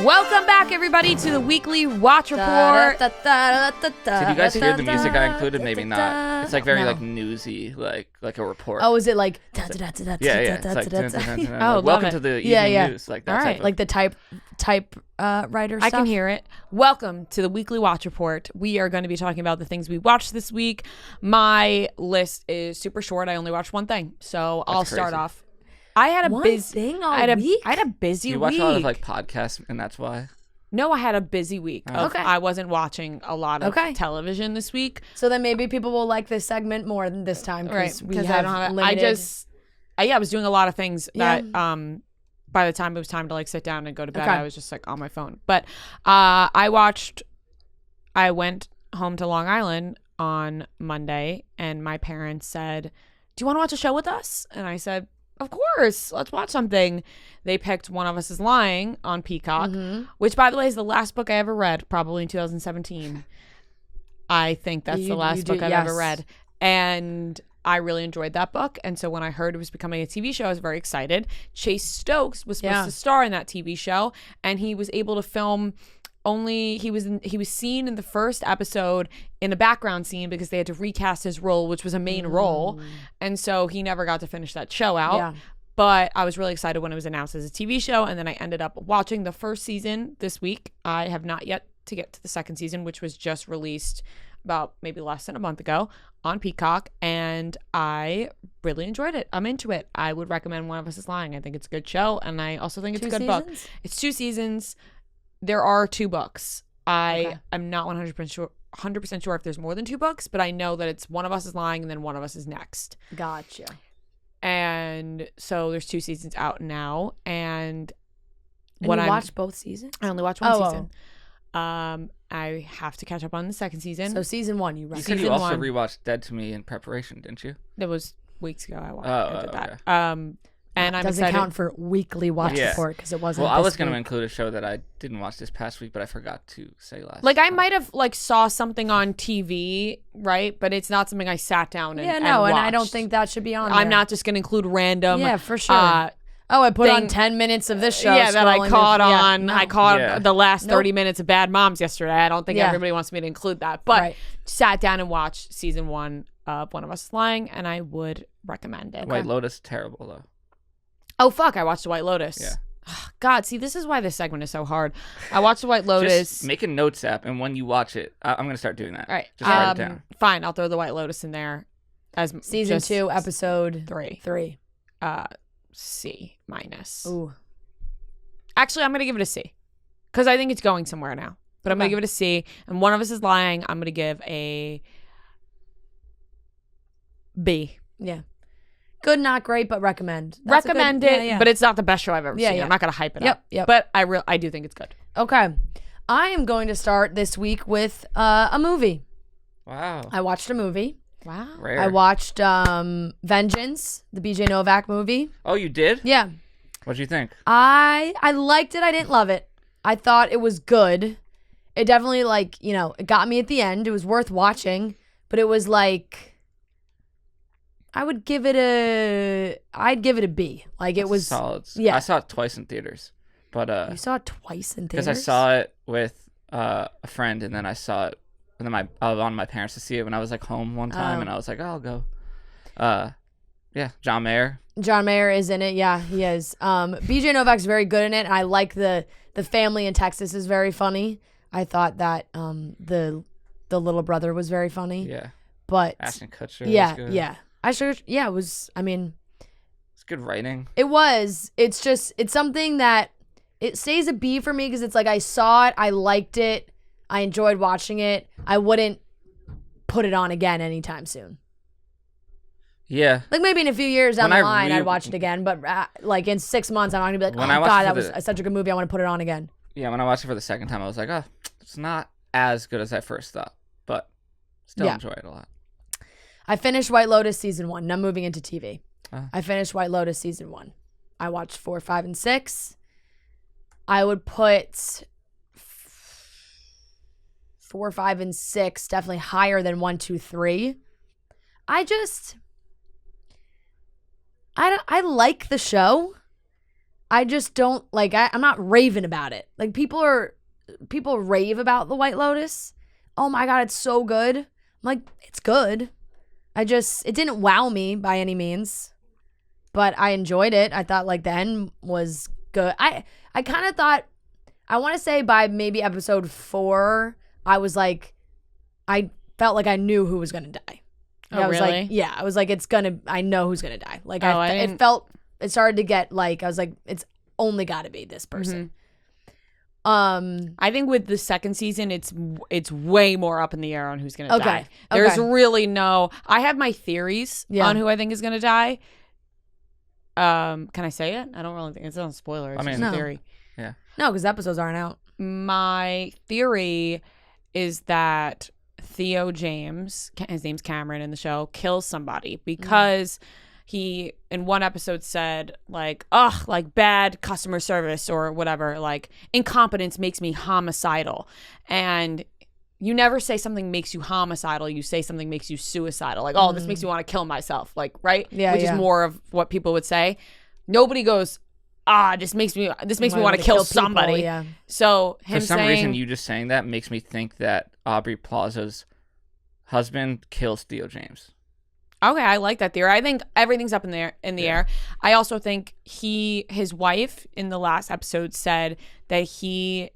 Welcome back, everybody, to the weekly Watch Report. Did you guys hear the music I included? Maybe not. It's like very like newsy, like a report. Oh, is it like? Yeah. It's like Oh, welcome to the evening news. Like that. All right, like the type writer stuff. I can hear it. Welcome to the weekly Watch Report. We are going to be talking about the things we watched this week. My list is super short. I only watched one thing, so I'll start off. I had a busy thing all week. I had a busy you week. watch a lot of like podcasts, and that's why. No, I had a busy week. Okay. I wasn't watching a lot of television this week. So then maybe people will like this segment more than this time because we have I don't have limited. I was doing a lot of things that by the time it was time to like sit down and go to bed, I was just like on my phone. But I went home to Long Island on Monday, and my parents said, "Do you want to watch a show with us?" And I said, "Of course, let's watch something." They picked One of Us is Lying on Peacock, which, by the way, is the last book I ever read, probably in 2017. I think that's the last book I've ever read. And I really enjoyed that book. And so when I heard it was becoming a TV show, I was very excited. Chase Stokes was supposed to star in that TV show, and he was able to film he was seen in the first episode in a background scene because they had to recast his role, which was a main role, and so he never got to finish that show out. But I was really excited when it was announced as a TV show, and then I ended up watching the first season this week. I have not yet to get to the second season, which was just released about maybe less than a month ago on Peacock, and I really enjoyed it. I'm into it. I would recommend One of Us is Lying. I think it's a good show, and I also think it's a good book. It's 2 seasons. There are 2 books. I am not 100% sure if there's more than 2 books, but I know that it's One of Us is Lying and then One of Us is Next. Gotcha. And so there's 2 seasons out now. And you watched both seasons? I only watched one season. I have to catch up on the second season. So season 1, you recommend. You also rewatched Dead to Me in preparation, didn't you? That was weeks ago. I did that. Okay. And I'm doesn't excited. count for weekly watch report because it wasn't. Well, I was going to include a show that I didn't watch this past week, but I forgot to say last. Like I might have like saw something on TV, right? But it's not something I sat down and and I don't think that should be on there. I'm not just going to include random. Yeah, for sure. I put on 10 minutes of this show. Yeah, that I caught on. No. I caught the last 30 minutes of Bad Moms yesterday. I don't think everybody wants me to include that, but sat down and watched season 1 of One of Us is Lying, and I would recommend it. White Lotus, terrible though. Oh, fuck. I watched The White Lotus. Yeah. Oh, God, see, this is why this segment is so hard. I watched The White Lotus. Just make a notes app, and when you watch it, I'm going to start doing that. All right. Just write it down. Fine. I'll throw The White Lotus in there as season 2, episode 3. C minus. Ooh. Actually, I'm going to give it a C because I think it's going somewhere now. But I'm going to give it a C. And One of Us is Lying, I'm going to give a B. Yeah. Good, not great, but recommend. Recommend it, but it's not the best show I've ever seen. Yeah. I'm not going to hype it up. Yep. But I do think it's good. Okay. I am going to start this week with a movie. Wow. I watched a movie. Wow. Rare. I watched Vengeance, the BJ Novak movie. Oh, you did? Yeah. What'd you think? I liked it. I didn't love it. I thought it was good. It definitely it got me at the end. It was worth watching, but it was like I'd give it a B. Like it was solid. Yeah. I saw it twice in theaters, but you saw it twice in theaters? Because I saw it with a friend, and then I saw it, and then I wanted my parents to see it when I was like home one time, and I was like, oh, I'll go. Yeah, John Mayer. John Mayer is in it. Yeah, he is. BJ Novak's very good in it, and I like the family in Texas is very funny. I thought that the little brother was very funny. Yeah. But Ashton Kutcher. Yeah, was good. yeah. It was. I mean, it's good writing. It was. It's something that it stays a B for me because it's like I saw it, I liked it, I enjoyed watching it. I wouldn't put it on again anytime soon. Yeah. Like maybe in a few years down the line, I'd watch it again. But like in 6 months, I'm not gonna be like, oh God, that was such a good movie. I want to put it on again. Yeah, when I watched it for the second time, I was like, oh, it's not as good as I first thought, but still enjoy it a lot. I finished White Lotus season 1. Now I'm moving into TV. I finished White Lotus season 1. I watched 4, 5, and 6. I would put 4, 5, and 6 definitely higher than 1, 2, 3. I like the show. I just don't like. I'm not raving about it. Like people rave about The White Lotus. Oh my God, it's so good. I'm like, it's good. It didn't wow me by any means, but I enjoyed it. I thought like the end was good. I kind of thought, I want to say by maybe episode 4, I was like, I felt like I knew who was going to die. Oh, I was really? like, yeah, I was like, I know who's going to die. Like it started to get like, I was like, it's only got to be this person. I think with the second season, it's way more up in the air on who's gonna die. Okay. There's really no. I have my theories on who I think is gonna die. Can I say it? I don't really think it's not a spoiler. It's just a theory. Yeah. No, because episodes aren't out. My theory is that Theo James, his name's Cameron in the show, kills somebody because. He in one episode said like, ugh, like bad customer service or whatever, like incompetence makes me homicidal. And you never say something makes you homicidal. You say something makes you suicidal. Like, oh, this makes me want to kill myself. Like, right? Yeah. Which is more of what people would say. Nobody goes, this makes me want to kill somebody. People, yeah. So for some reason, you just saying that makes me think that Aubrey Plaza's husband kills Theo James. Okay, I like that theory. I think everything's up in the air. I also think his wife in the last episode said that he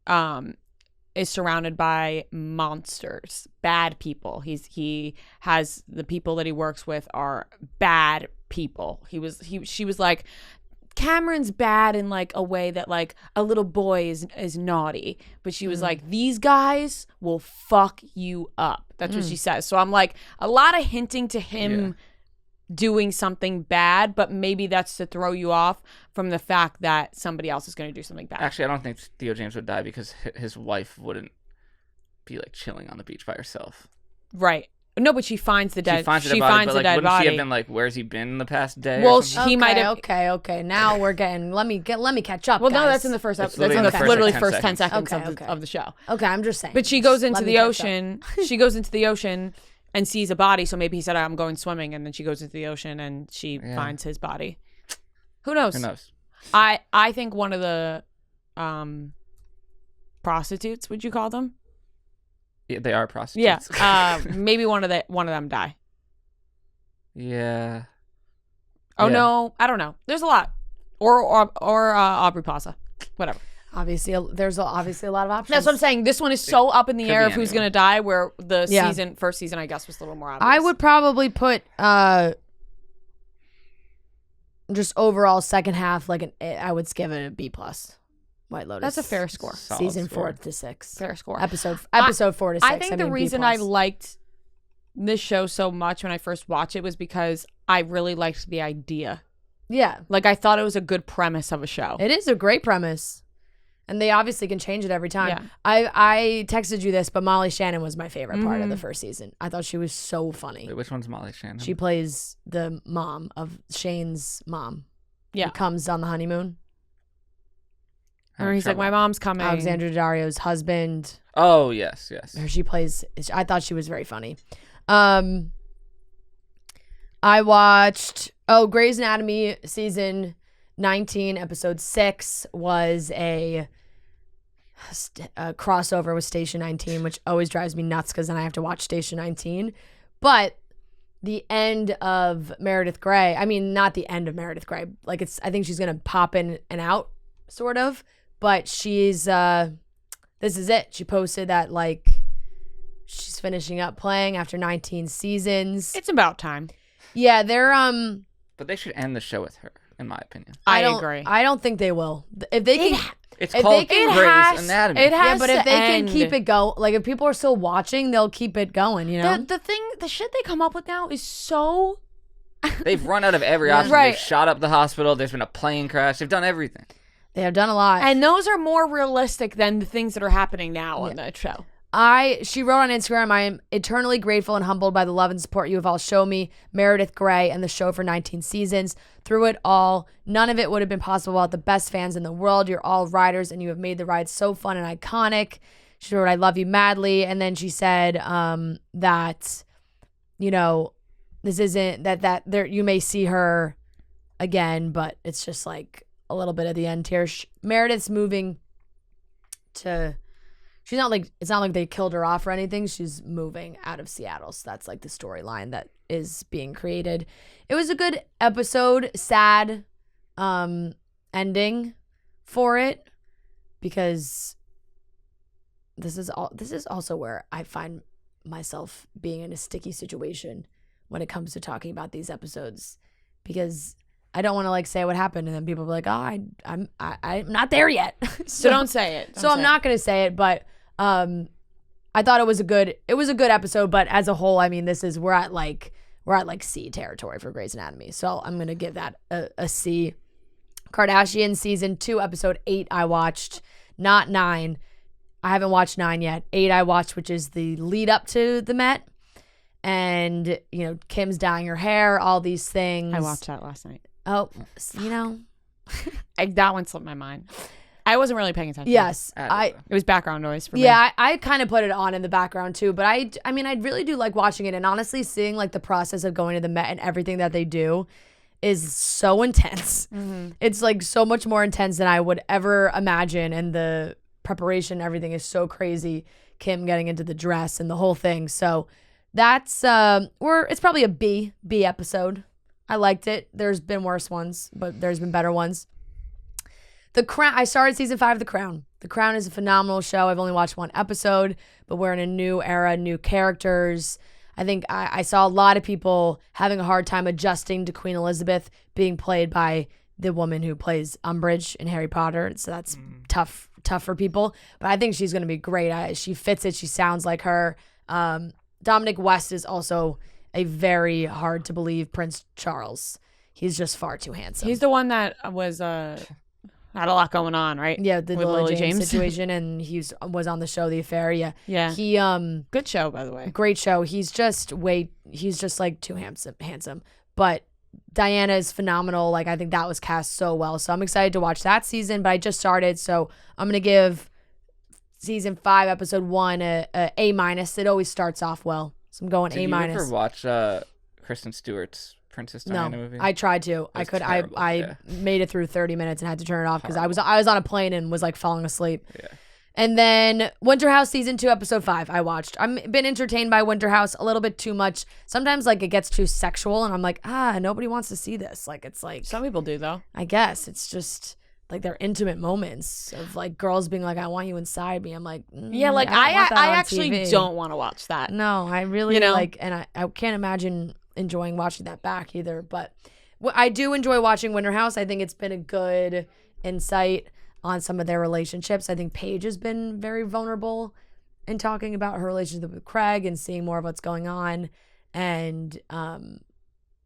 is surrounded by monsters, bad people. He has the people that he works with are bad people. She was like, Cameron's bad in like a way that like a little boy is naughty, but she was like, these guys will fuck you up. That's what she says. So I'm like, a lot of hinting to him doing something bad, but maybe that's to throw you off from the fact that somebody else is going to do something bad. Actually, I don't think Theo James would die because his wife wouldn't be like chilling on the beach by herself. Right. No, but she finds the dead. She finds the dead wouldn't body. She have been like, "Where's he been in the past day?" Well, he might have. Okay. Now we're getting. Let me catch up. Well, guys. no, that's in the first episode. That's in the literally first 10 seconds. seconds of the show. Okay, I'm just saying. But she goes into the ocean. She goes into the ocean and sees a body. So maybe he said, "I'm going swimming," and then she goes into the ocean and she finds his body. Who knows? Who knows? I think one of the prostitutes. Would you call them? Yeah, they are prostitutes. Yeah. Maybe one of them die. Yeah. Oh no, I don't know. There's a lot. Or Aubrey Plaza. Whatever. Obviously, there's obviously a lot of options. That's what I'm saying. This one is so up in the air of who's anyone. going to die, where the first season, I guess, was a little more obvious. I would probably put just overall second half I would give it a B+. White Lotus. That's a fair score. Season 4 to 6. Fair score. Episode 4 to 6. I think the reason I liked this show so much when I first watched it was because I really liked the idea. Yeah. Like, I thought it was a good premise of a show. It is a great premise. And they obviously can change it every time. Yeah. I texted you this, but Molly Shannon was my favorite part of the first season. I thought she was so funny. Wait, which one's Molly Shannon? She plays the mom of Shane's mom. Yeah. Who comes on the honeymoon. Or he's like, my mom's coming. Alexandra Daddario's husband. Oh, yes. She plays. I thought she was very funny. I watched Grey's Anatomy season 19 episode 6 was a crossover with Station 19, which always drives me nuts because then I have to watch Station 19. But the end of Meredith Grey, I mean, not the end of Meredith Grey, like I think she's gonna pop in and out sort of, but she's this is it. She posted that like she's finishing up playing after 19 seasons. It's about time. Yeah, they're But they should end the show with her, in my opinion. I agree. I don't think they will. If they can, It's if called they can- Grey's Anatomy. it has but if to they end. can keep it going, like if people are still watching, they'll keep it going. You know, The shit they come up with now is so. They've run out of every option. Right. They've shot up the hospital. There's been a plane crash. They've done everything. they have done a lot. And those are more realistic than the things that are happening now on that show. She wrote on Instagram, I am eternally grateful and humbled by the love and support you have all shown me, Meredith Grey, and the show for 19 seasons. Through it all, none of it would have been possible without the best fans in the world. You're all riders, and you have made the ride so fun and iconic. She wrote, I love you madly. And then she said that, you know, this isn't, that there you may see her again, but it's just like a little bit at the end here. Meredith's moving to. She's not like, it's not like they killed her off or anything. She's moving out of Seattle. So that's like the storyline that is being created. It was a good episode, sad ending for it, because this is also where I find myself being in a sticky situation when it comes to talking about these episodes, because I don't want to like say what happened and then people be like, oh, I'm not there yet. So don't say it. I'm not going to say it, but I thought it was a good episode, but as a whole, I mean, we're at like C territory for Grey's Anatomy. So I'm going to give that a C. Kardashian season 2, episode 8 I watched, not 9. I haven't watched 9 yet. 8 I watched, which is the lead up to the Met. And, Kim's dyeing her hair, all these things. I watched that last night. Oh, that one slipped my mind. I wasn't really paying attention. Yes. It was background noise for me. Yeah, I kind of put it on in the background too, but I really do like watching it, and honestly seeing like the process of going to the Met and everything that they do is so intense. Mm-hmm. It's like so much more intense than I would ever imagine, and the preparation, everything is so crazy. Kim getting into the dress and the whole thing. So that's it's probably a B episode. I liked it. There's been worse ones, but there's been better ones. The Crown. I started season 5 of The Crown. The Crown is a phenomenal show. I've only watched 1 episode, but we're in a new era, new characters. I think I saw a lot of people having a hard time adjusting to Queen Elizabeth being played by the woman who plays Umbridge in Harry Potter. So that's tough for people. But I think she's going to be great. She fits it. She sounds like her. Dominic West is also a very hard to believe Prince Charles. He's just far too handsome. He's the one that was had a lot going on, right? Yeah, the Lily James situation, and he was on the show The Affair. Yeah. He good show, by the way. Great show. He's just like too handsome. But Diana is phenomenal. Like, I think that was cast so well. So I'm excited to watch that season, but I just started, so I'm gonna give season 5, episode 1 a A-. It always starts off well. So I'm going A-. Did you ever watch Kristen Stewart's Princess Diana movie? I tried to. I made it through 30 minutes and had to turn it off because I was on a plane and was like falling asleep. Yeah. And then Winter House season 2, episode 5 I watched. I've been entertained by Winter House a little bit too much. Sometimes like it gets too sexual and I'm like, nobody wants to see this. Like, it's like, some people do though. I guess it's just like their intimate moments of like girls being like, I want you inside me. I'm like, yeah, like I actually TV. Don't want to watch that. No, I really like, and I can't imagine enjoying watching that back either. But I do enjoy watching Winter House. I think it's been a good insight on some of their relationships. I think Paige has been very vulnerable in talking about her relationship with Craig and seeing more of what's going on. And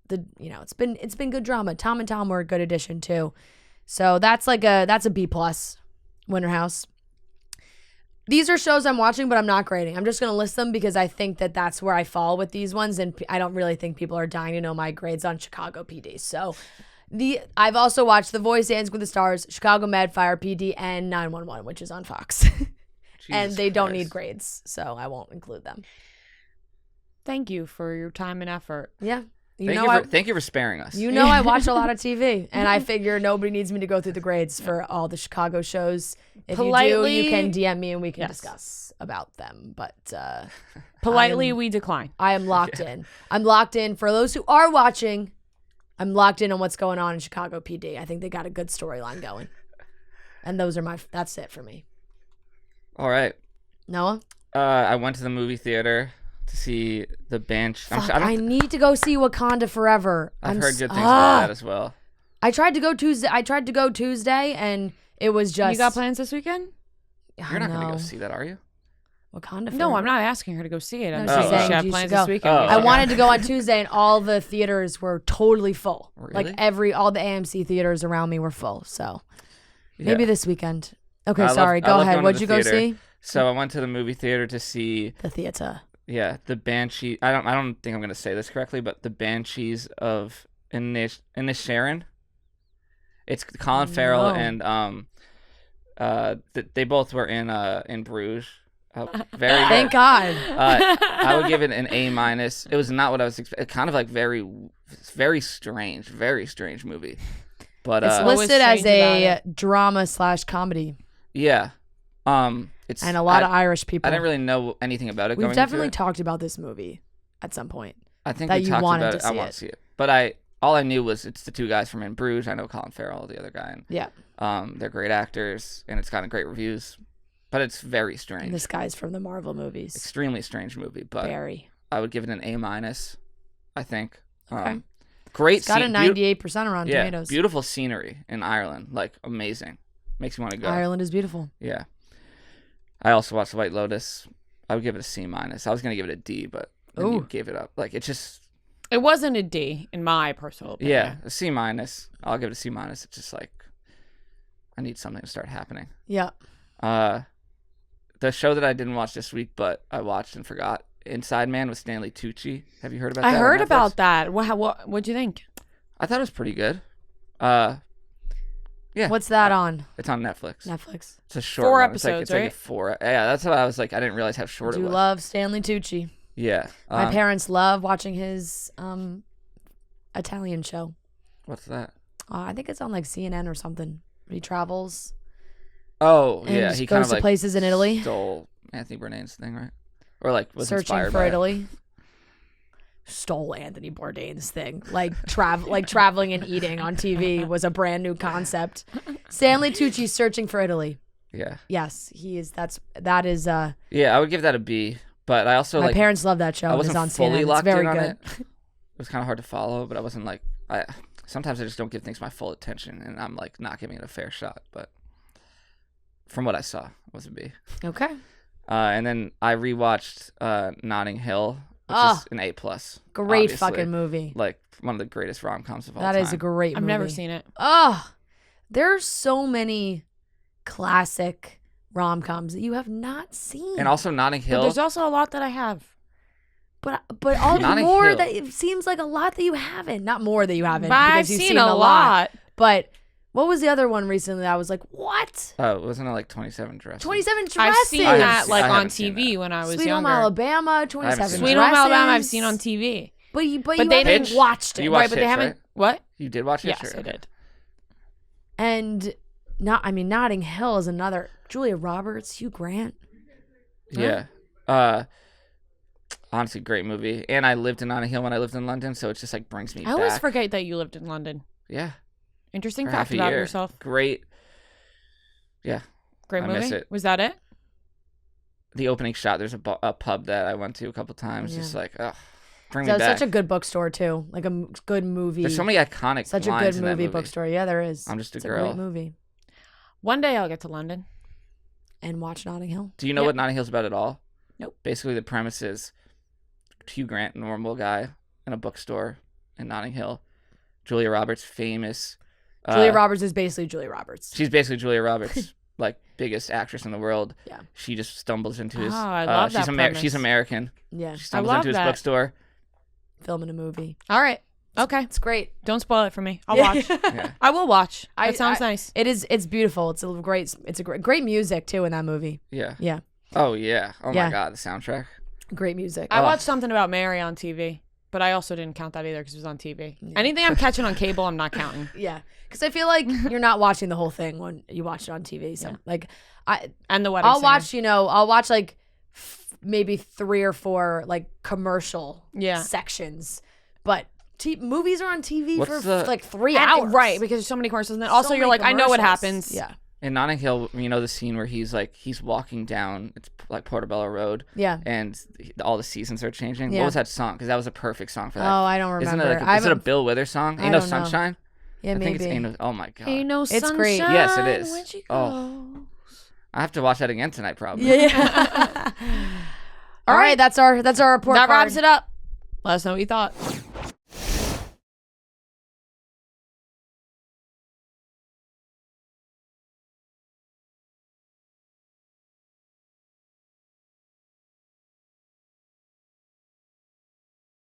it's been good drama. Tom and Tom were a good addition too. So that's a B+, Winter House. These are shows I'm watching, but I'm not grading. I'm just going to list them because I think that that's where I fall with these ones. And I don't really think people are dying to know my grades on Chicago PD. So I've also watched The Voice, Dancing with the Stars, Chicago Med, Fire PD, and 911, which is on Fox. And they don't need grades, so I won't include them. Thank you for your time and effort. Yeah. Thank you for sparing us. I watch a lot of TV, and I figure nobody needs me to go through the grades for all the Chicago shows. If you do, you can DM me and we can discuss about them. But politely, we decline. I am locked in. I'm locked in. For those who are watching, I'm locked in on what's going on in Chicago PD. I think they got a good storyline going. And that's it for me. All right. Noah? I went to the movie theater to see The Bench. I need to go see Wakanda Forever. I've heard good things about that as well. I tried to go Tuesday, and it was just... You got plans this weekend? You're not going to go see that, are you? Wakanda Forever? No, I'm not asking her to go see it. I'm she's saying she had you plans should go. this weekend. I wanted to go on Tuesday, and all the theaters were totally full. Really? Like all the AMC theaters around me were full. So maybe this weekend. Okay, go ahead. What'd you go see? So I went to the movie theater to see the theater. Yeah, the Banshee. I don't think I'm gonna say this correctly, but the Banshees of Inisherin. It's Colin Farrell and they both were in Bruges. Very thank God. I would give it an A-. It was not what I was expecting. Kind of like very strange movie. But It's What was listed as strange a about drama/comedy, yeah, it's and a lot I, of Irish people. I didn't really know anything about it. We've going definitely into it. talked about this movie at some point. I think that we you talked wanted about to it. I see want it. to see it, but all I knew was it's the two guys from In Bruges. I know Colin Farrell, the other guy, and Yeah. they're great actors, and it's gotten great reviews. But it's very strange. And this guy's from the Marvel movies. Extremely strange movie, but Very. I would give it an A-. I think. Okay. Great. It's got a 98% around yeah, Tomatoes. beautiful scenery in Ireland, like amazing. Makes you want to go. Ireland is beautiful. Yeah. I also watched White Lotus. I would give it a C-. I was gonna give it a D, but then you gave it up. Like it just. It wasn't a D in my personal opinion. Yeah, a C-. I'll give it a C-. It's just like I need something to start happening. Yeah. The show that I didn't watch this week, but I watched and forgot, Inside Man with Stanley Tucci. Have you heard about that? I heard on Netflix? about that. What'd you think? I thought it was pretty good. Yeah. What's that on? It's on Netflix. Netflix. It's a short 4 one. episodes, it's like a 4. Yeah, that's what I was like. I didn't realize how short I it do was. love Stanley Tucci. Yeah. My parents love watching his Italian show. What's that? I think it's on like CNN or something. He travels. Oh, and yeah. He goes kind of to like places in Italy. stole Anthony Bourdain's thing, right? Or like was Searching inspired for by Italy. Stole Anthony Bourdain's thing. Like traveling and eating on TV was a brand new concept. Stanley Tucci searching for Italy. It. Yeah. Yes, he is. That is. Yeah, I would give that a B. But I also My parents love that show. I It's wasn't on fully CNN. locked It's very in on good. it. It was kind of hard to follow, but I wasn't like sometimes I just don't give things my full attention, and I'm like not giving it a fair shot. But from what I saw, it was a B. Okay. And then I rewatched Notting Hill, which is an A+. Great obviously. fucking movie. Like one of the greatest rom-coms of all That time. is a great movie. I've never seen it. Oh, there's so many classic rom-coms that you have not seen. And also Notting But Hill. there's also a lot that I have. but all the Notting more Hill. that it seems like a lot that you haven't. Not more that you haven't. But I've because you've seen a lot. But what was the other one recently that I was like, what? Wasn't it like 27 Dresses? 27 Dresses. I've seen I that haven't- like I on haven't seen TV that. when I was Sweet Home younger. Alabama, 27 seen Sweet that. Home Alabama I've Dresses. seen on TV. But you they haven't didn't- watched it. You watched Right, but they Hitch, haven't. right? What? You did watch it? Yes, I did. And Notting Hill is another. Julia Roberts, Hugh Grant. Yeah. Honestly, great movie. And I lived in Notting Hill when I lived in London, so it just like brings me I always back. forget that you lived in London. Yeah. Interesting For fact half a about year. yourself. Great. Yeah. Great I movie. miss it. Was that it? The opening shot, there's a pub that I went to a couple times. Yeah. Just like, ugh. Bring So me it's back. such a good bookstore too. Like a good movie. There's so many iconic Such a lines good in that movie bookstore. Yeah, there is. I'm just a It's girl. a great movie. One day I'll get to London. And watch Notting Hill. Do you know Yep. what Notting Hill's about at all? Nope. Basically, the premise is Hugh Grant, normal guy, in a bookstore in Notting Hill. Julia Roberts, famous. Julia Roberts is basically Julia Roberts. She's basically Julia Roberts, like biggest actress in the world. Yeah. She just stumbles into his. Oh, I love that premise. She's American. Yeah. She stumbles love into his that. bookstore. Filming a movie. All right. Okay. It's great. Don't spoil it for me. I'll watch. Yeah. I will watch. I- That sounds I- nice. It's beautiful. It's a great music too in that movie. Yeah. Yeah. Oh yeah. Oh Yeah. my God, the soundtrack. Great music. I Oh. watched something about Mary on TV, but I also didn't count that either because it was on TV. Anything I'm catching on cable, I'm not counting. Yeah. Because I feel like you're not watching the whole thing when you watch it on TV. So like And the wedding I'll singer. watch, I'll watch like maybe 3 or 4 like commercial sections. But movies are on TV What's for the- like 3 And- hours. Right, because there's so many commercials. And then also So you're many like, I know what commercials. happens. Yeah. In Notting Hill, you know the scene where he's walking down, it's like Portobello Road, Yeah. and all the seasons are changing. Yeah. What was that song? Because that was a perfect song for that. Oh, I don't remember. Isn't it is it a Bill Withers song? I Ain't No don't know. Sunshine? Yeah, I think maybe. it's Ain't No. Oh my God. Ain't no It's sunshine great. Yes, it is. when she Oh. goes. I have to watch that again tonight, probably. Yeah. All right, that's our report That card. wraps it up. Let us know what you thought.